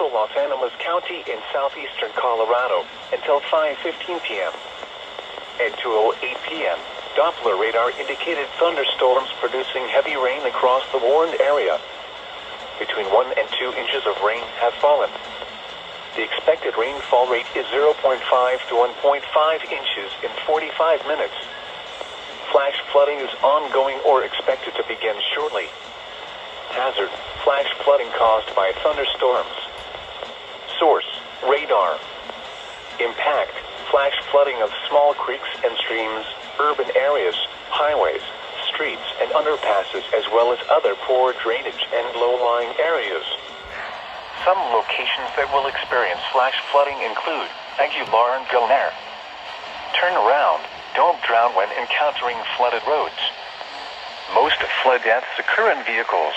central Los Animas County in southeastern Colorado until 5:15 p.m. At 2:08 p.m., Doppler radar indicated thunderstorms producing heavy rain across the warned area. Between 1 and 2 inches of rain have fallen. The expected rainfall rate is 0.5 to 1.5 inches in 45 minutes. Flash flooding is ongoing or expected to begin shortly. Hazard: flash flooding caused by thunderstorms. Source: radar. Impact: flash flooding of small creeks and streams, urban areas, highways, streets, and underpasses, as well as other poor drainage and low-lying areas. Some locations that will experience flash flooding include Aguilar and Gilner. Turn around. Don't drown when encountering flooded roads. Most flood deaths occur in vehicles.